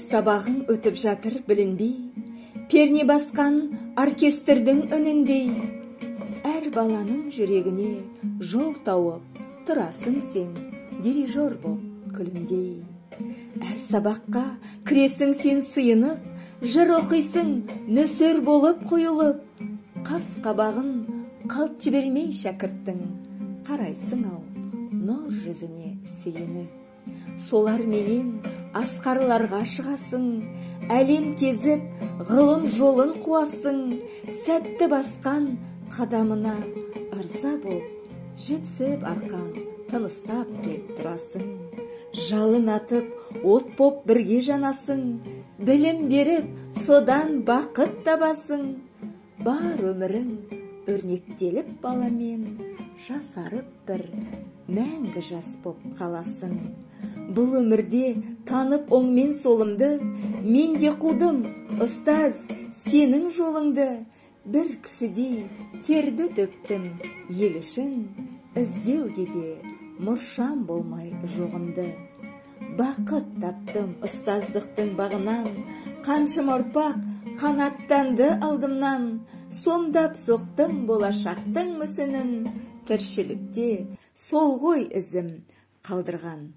сабағың өтіп жатыр білінбей, перне басқан оркестрдің үніндей. Әр баланың жүрегіне жол тауып тұрасың сен, дирижер боп күлімдей. Әр сабаққа кіресің сен сыйынып, жыр оқисың нөсер болып қойылып. Қас қабағын қалт жібермей шәкірттің, қарайсың ау нұр жүзіне сүйеніп. Солар менен асқарларға шығасың, әлем кезіп ғылым жолын қуасың. Сәтті басқан қадамына ырза боп, жіпсіп арқан тыныстап кеп тұрасың. Жалын атып, от боп бірге жанасың, білім беріп, содан бақыт табасың. Бар өмірің өрнектеліп баламен, жасарып бір мәңгі жас боп қаласың. Бұл өмірде танып оңмен солымды, мен де қудым, ұстаз, сенің жолыңды. Бір кісідей терді төктім ел үшін, іздеуге де мұршам болмай жоғымды. Бақыт таптым ұстаздықтың бағынан, қаншама ұрпақ қанаттанды алдымнан. Сомдап соқтым болашақтың мүсінін, тіршілікте сол ғой ізім қалдырған.